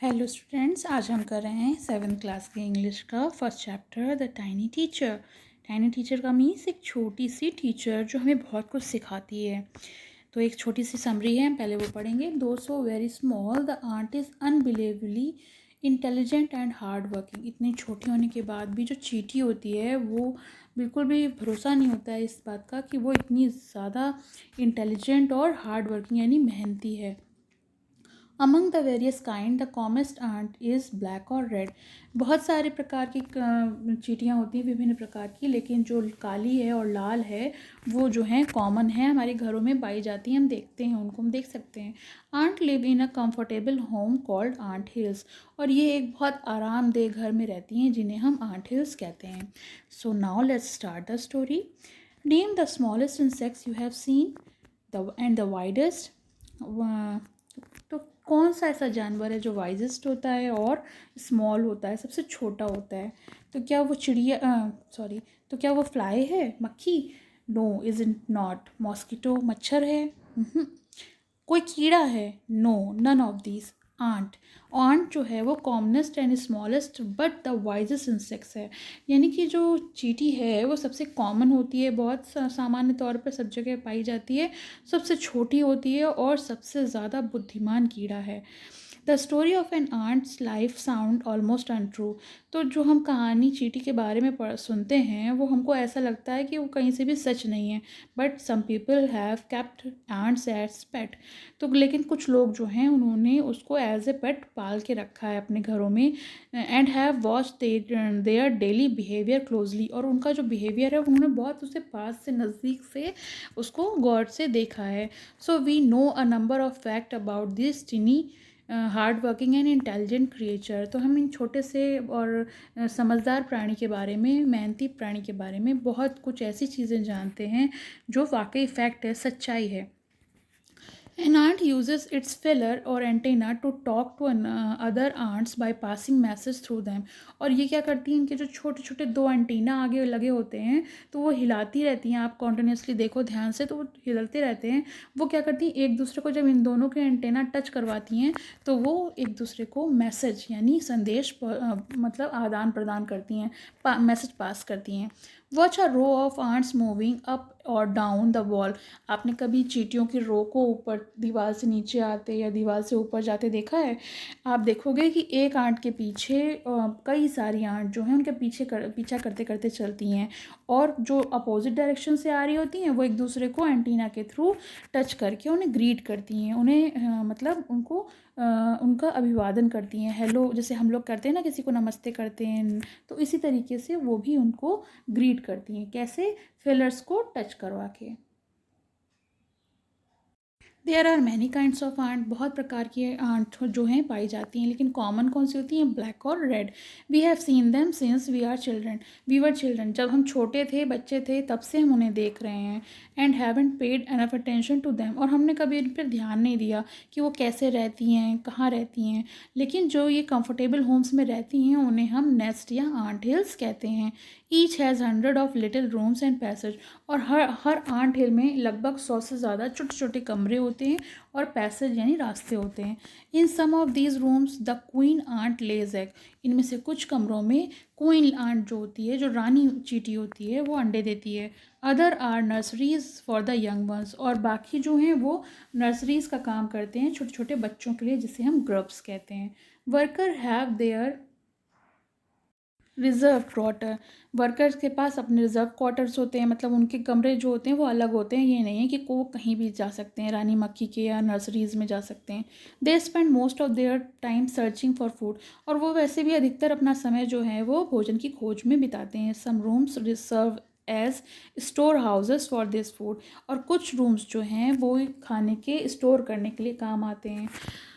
Hello students, आज हम कर रहे हैं 7th क्लास के इंग्लिश का first chapter the tiny teacher. Tiny teacher का मीन्स एक छोटी सी टीचर जो हमें बहुत कुछ सिखाती है। तो एक छोटी सी समरी है, हम पहले वो पढ़ेंगे। Though so very small the ant is unbelievably intelligent and hard working. इतनी छोटी होने के बाद भी जो चींटी होती है वो बिल्कुल भी भरोसा नहीं होता है इस बात का कि वो इतनी ज़्यादा इंटेलिजेंट और हार्ड वर्किंग यानी मेहनती है। Among the various kind the commonest ant is black और रेड। बहुत सारे प्रकार की चींटियाँ होती हैं, विभिन्न प्रकार की, लेकिन जो काली है और लाल है वो जो है कॉमन है, हमारे घरों में पाई जाती हैं। हम देखते हैं उनको, हम देख सकते हैं। Ant live in a comfortable home called ant hills. और ये एक बहुत आरामदेह घर में रहती हैं जिन्हें हम आंट हिल्स कहते हैं। So now let's start the story. Name the smallest insects you have seen the end the widest. तो कौन सा ऐसा जानवर है जो वाइजेस्ट होता है और स्मॉल होता है, सबसे छोटा होता है? तो क्या वो तो क्या वो फ्लाई है, मक्खी? No, is it not. Mosquito, मच्छर है? कोई कीड़ा है? No, none of these. Ant. Ant जो है वो commonest and smallest but the wisest insects है। यानी कि जो चींटी है वो सबसे कॉमन होती है, बहुत सामान्य तौर पर सब जगह पाई जाती है, सबसे छोटी होती है और सबसे ज़्यादा बुद्धिमान कीड़ा है। The story of an ant's life sound almost untrue. तो जो हम कहानी चींटी के बारे में सुनते हैं वो हमको ऐसा लगता है कि वो कहीं से भी सच नहीं है। But some people have kept ants as pet. तो लेकिन कुछ लोग जो हैं उन्होंने उसको एज ए पेट पाल के रखा है अपने घरों में। And have watch their daily behaviour closely. और उनका जो बिहेवियर है उन्होंने बहुत उसे पास से, नज़दीक से उसको गौर से देखा है। So we know a number of fact about this tiny hard working and intelligent creature. तो हम इन छोटे से और समझदार प्राणी के बारे में, मेहनती प्राणी के बारे में बहुत कुछ ऐसी चीज़ें जानते हैं जो वाकई फैक्ट है, सच्चाई है। An ant uses its feller or antenna to talk to other ants by passing message through them. और ये क्या करती हैं, इनके जो छोटे छोटे दो एंटीना आगे लगे होते हैं तो वो हिलाती रहती हैं। आप कॉन्टिन्यूसली देखो ध्यान से तो वो हिलते रहते हैं। वो क्या करती हैं, एक दूसरे को जब इन दोनों के एंटेना टच करवाती हैं तो वो एक दूसरे को मैसेज यानी संदेश मतलब आदान प्रदान करती हैं, मैसेज पास करती हैं। Watch a row of ants moving up और डाउन द वॉल। आपने कभी चींटियों की रो को ऊपर दीवार से नीचे आते या दीवार से ऊपर जाते देखा है? आप देखोगे कि एक आंट के पीछे कई सारी आंट जो हैं उनके पीछा करते करते चलती हैं, और जो अपोजिट डायरेक्शन से आ रही होती हैं वो एक दूसरे को एंटीना के थ्रू टच करके उन्हें ग्रीट करती हैं, उन्हें मतलब उनको उनका अभिवादन करती हैं। हेलो जैसे हम लोग करते हैं ना, किसी को नमस्ते करते हैं, तो इसी तरीके से वो भी उनको ग्रीट करती हैं। कैसे? फेलर्स को टच करवा के। There are many kinds of ant. बहुत प्रकार की आंट जो हैं पाई जाती हैं, लेकिन कॉमन कौन सी होती हैं? ब्लैक और red. We have seen them since we were children. जब हम छोटे थे, बच्चे थे, तब से हम उन्हें देख रहे हैं। And haven't paid enough attention to them. और हमने कभी इन पर ध्यान नहीं दिया कि वो कैसे रहती हैं, कहाँ रहती हैं। लेकिन जो ये कंफर्टेबल होम्स में रहती हैं उन्हें हम नेस्ट या आंट हिल्स कहते हैं। Each has 100 of little rooms and passage. और हर आंट हिल में लगभग 100 से ज़्यादा छोटे छोटे कमरे होते हैं और पैसेज यानी रास्ते होते हैं। In some of these rooms the queen ant lays egg. इनमें से कुछ कमरों में क्वीन आंट जो होती है, जो रानी चींटी होती है, वो अंडे देती है। Other are nurseries for the young ones. और बाकी जो हैं वो नर्सरीज का काम करते हैं छोटे छोटे बच्चों के लिए, जिसे हम ग्रब्स कहते हैं। Worker have their reserve quarter. Workers के पास अपने रिजर्व क्वार्टर्स होते हैं, मतलब उनके कमरे जो होते हैं वो अलग होते हैं। ये नहीं है कि वो कहीं भी जा सकते हैं, रानी मक्खी के या नर्सरीज में जा सकते हैं। They spend most of their time searching for food. और वो वैसे भी अधिकतर अपना समय जो है वो भोजन की खोज में बिताते हैं। Some rooms reserve as storehouses for this food. और कुछ रूम्स जो हैं वो खाने के स्टोर करने के लिए काम आते हैं।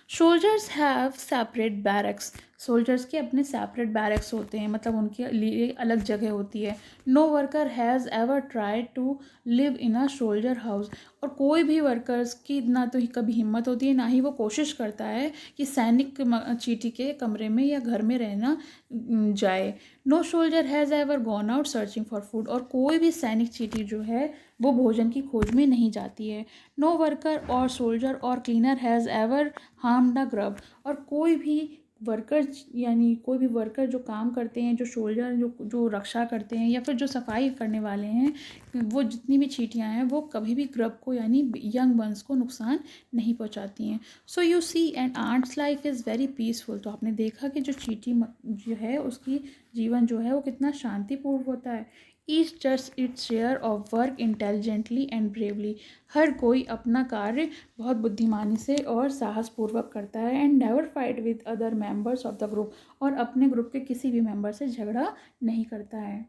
Soldiers have separate barracks. Soldiers के अपने सेपरेट बैरक्स होते हैं, मतलब उनके लिए अलग जगह होती है। No worker has ever tried to live in a soldier house. और कोई भी वर्कर्स की ना तो ही कभी हिम्मत होती है, ना ही वो कोशिश करता है कि सैनिक चींटी के कमरे में या घर में रहना जाए। No soldier has ever gone out searching for food. और कोई भी सैनिक चींटी जो है वो भोजन की खोज में नहीं जाती है। नो वर्कर और सोल्जर और cleaner has ever harm the grub. और कोई भी वर्कर यानी कोई भी वर्कर जो काम करते हैं, जो सोल्जर जो जो रक्षा करते हैं या फिर जो सफाई करने वाले हैं, वो जितनी भी चींटियाँ हैं वो कभी भी ग्रब को यानी यंग वंस को नुकसान नहीं पहुंचाती हैं। So you see and ant's life is very peaceful. तो आपने देखा कि जो चींटी जो है उसकी जीवन जो है वो कितना शांतिपूर्ण होता है। Each just its share of work intelligently and bravely. हर कोई अपना कार्य बहुत बुद्धिमानी से और साहसपूर्वक करता है। And never fight with other members of the group. और अपने ग्रुप के किसी भी मेंबर से झगड़ा नहीं करता है।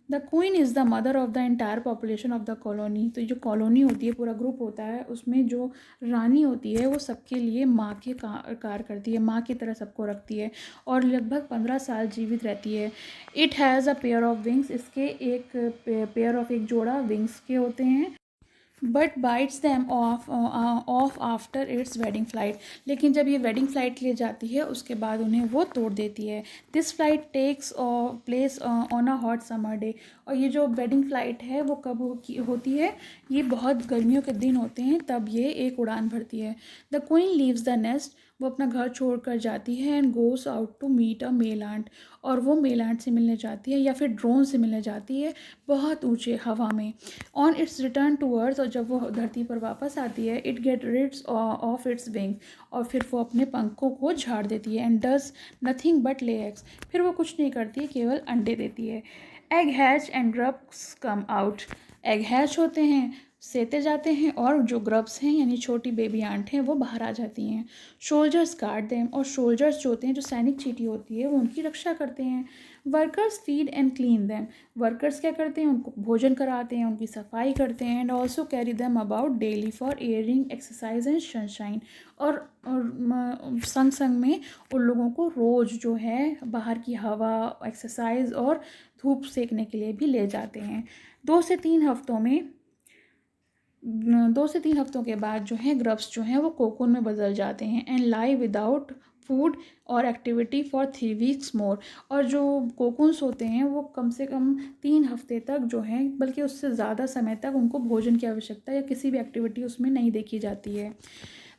The queen is the mother of the entire population of the colony. तो जो कॉलोनी होती है, पूरा ग्रुप होता है, उसमें जो रानी होती है वो सबके लिए माँ के कार करती है, माँ की तरह सबको रखती है और लगभग 15 साल जीवित रहती है। It has a pair of wings. इसके एक पेयर ऑफ एक जोड़ा विंग्स के होते हैं। But bytes them of after it's wedding flight. लेकिन जब ये वेडिंग फ़्लाइट ले जाती है उसके बाद उन्हें वो तोड़ देती है। This flight takes place on a hot summer day. और ये जो वेडिंग फ़्लाइट है वो कब होती है, ये बहुत गर्मियों के दिन होते हैं तब ये एक उड़ान भरती है। The queen leaves the nest. वो अपना घर छोड़कर जाती है and goes out to meet a male ant. और वो मेल आंट से मिलने जाती है या फिर ड्रोन से मिलने जाती है बहुत ऊंचे हवा में। On its return to earth. और जब वो धरती पर वापस आती है, it get rids of its wing. और फिर वो अपने पंखों को झाड़ देती है। And does nothing but lay eggs. फिर वो कुछ नहीं करती है, केवल अंडे देती है। Egg hatch and grubs come out. Egg hatch होते हैं, सेते जाते हैं, और जो ग्रब्स हैं यानी छोटी बेबी आंट हैं वो बाहर आ जाती हैं। Soldiers guard them. और सोल्जर्स जो होते हैं, जो सैनिक चींटी होती है, वो उनकी रक्षा करते हैं। Workers feed and clean them. Workers क्या करते हैं, उनको भोजन कराते हैं, उनकी सफाई करते हैं। And also carry them about daily for airing exercise and sunshine. और संग संग में उन लोगों को रोज़ जो है बाहर की हवा, एक्सरसाइज और धूप सेकने के लिए भी ले जाते हैं। 2 से 3 हफ्तों के बाद जो है ग्रब्स जो हैं वो कोकून में बदल जाते हैं एंड लाई विदाउट फूड और एक्टिविटी फॉर 3 वीक्स मोर। और जो कोकून्स होते हैं वो कम से कम 3 हफ्ते तक जो है, बल्कि उससे ज़्यादा समय तक उनको भोजन की आवश्यकता या किसी भी एक्टिविटी उसमें नहीं देखी जाती है।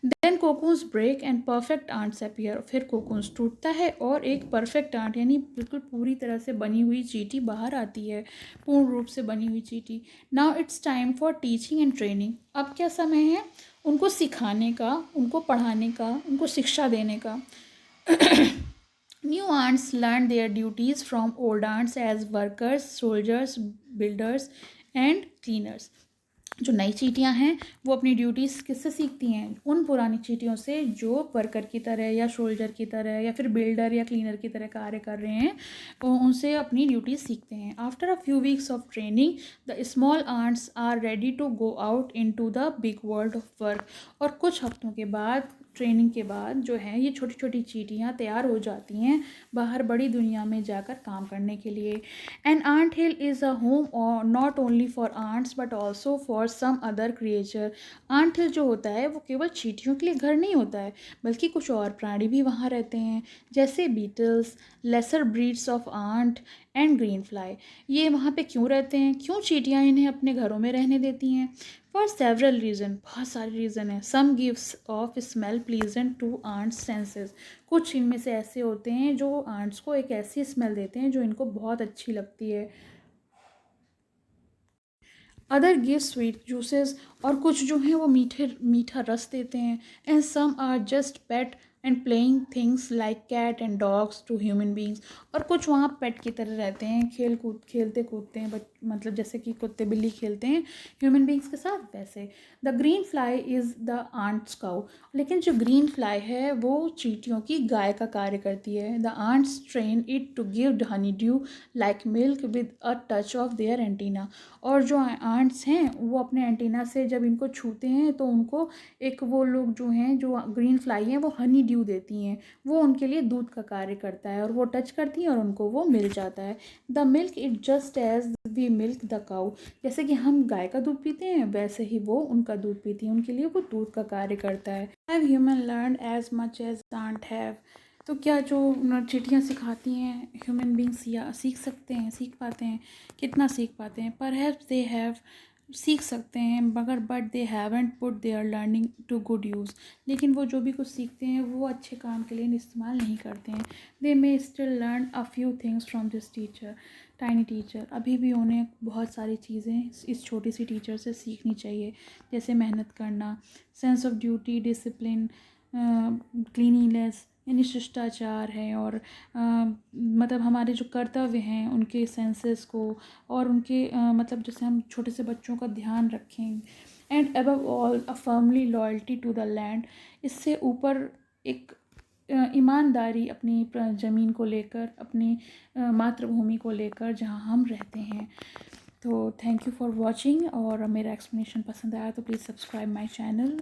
Then cocoons break and perfect ants appear. फिर कोकून्स टूटता है और एक परफेक्ट आंट यानी बिल्कुल पूरी तरह से बनी हुई चींटी बाहर आती है, पूर्ण रूप से बनी हुई चींटी। Now it's time for teaching and training. अब क्या समय है उनको सिखाने का, उनको पढ़ाने का, उनको शिक्षा देने का। New ants learn their duties from old ants as workers, soldiers, builders and cleaners. जो नई चींटियां हैं वो अपनी ड्यूटीज़ किससे सीखती हैं, उन पुरानी चींटियों से जो वर्कर की तरह या सोल्जर की तरह या फिर बिल्डर या क्लीनर की तरह कार्य कर रहे हैं, वो उनसे अपनी ड्यूटीज़ सीखते हैं। After a few weeks of training the small ants are ready to go out into the big world of work. और कुछ हफ्तों के बाद, ट्रेनिंग के बाद जो है, ये छोटी छोटी चींटियाँ तैयार हो जाती हैं बाहर बड़ी दुनिया में जाकर काम करने के लिए। An ant hill is a home not only for ants but also for some other creature. Ant hill जो होता है वो केवल चींटियों के लिए घर नहीं होता है, बल्कि कुछ और प्राणी भी वहाँ रहते हैं, जैसे beetles, lesser breeds of ant and green fly. ये वहाँ पे क्यों रहते हैं, क्यों चींटियाँ इन्हें अपने घरों में रहने देती हैं? फॉर सेवरल रीज़न, बहुत सारे रीज़न है। Some gives off smell pleasant to ants senses. कुछ इनमें से ऐसे होते हैं जो आंट्स को एक ऐसी स्मेल देते हैं जो इनको बहुत अच्छी लगती है। Other give sweet juices. और कुछ जो हैं वो मीठा रस देते हैं। And some are just pet and playing things like cat and dogs to human beings. और कुछ वहाँ पेट की तरह रहते हैं, खेलते कूदते हैं, मतलब जैसे कि कुत्ते बिल्ली खेलते हैं ह्यूमन बींग्स के साथ, वैसे। The green fly is the ant's cow. लेकिन जो ग्रीन फ्लाई है वो चींटियों की गाय का कार्य करती है। The ants train it to give honey dew like milk with a touch of their antenna. और जो आंट्स हैं वो अपने एंटीना से जब इनको छूते हैं तो उनको एक, वो लोग जो हैं, जो ग्रीन फ्लाई हैं, वो हनी ड्यू देती हैं, वो उनके लिए दूध का कार्य करता है, और वो टच करती हैं और उनको वो मिल जाता है। The milk it just as we milk the cow. जैसे कि हम गाय का दूध पीते हैं वैसे ही वो उनका दूध पीती हैं, उनके लिए वो दूध का कार्य करता है। Have human learn as much as ant have. तो क्या जो चींटियाँ सिखाती हैं ह्यूमन बींग्स या सीख सकते हैं, सीख पाते हैं, कितना सीख पाते हैं? परहैप्स दे हैव सीख सकते हैं, मगर but they haven't put their learning to good use. लेकिन वो जो भी कुछ सीखते हैं वो अच्छे काम के लिए इस्तेमाल नहीं करते हैं। They may still learn a few things from this teacher, tiny teacher. अभी भी उन्हें बहुत सारी चीज़ें इस छोटी सी टीचर से सीखनी चाहिए, जैसे मेहनत करना, sense of duty, discipline, cleanliness यानी शिष्टाचार है, और मतलब हमारे जो कर्तव्य हैं उनके सेंसेस को, और उनके मतलब जैसे हम छोटे से बच्चों का ध्यान रखें। And above all a firmly loyalty to the land. इससे ऊपर एक ईमानदारी अपनी ज़मीन को लेकर, अपनी मातृभूमि को लेकर जहाँ हम रहते हैं। तो थैंक यू फॉर वॉचिंग, और मेरा एक्सप्लेनेशन पसंद आया तो प्लीज़ सब्सक्राइब माई चैनल।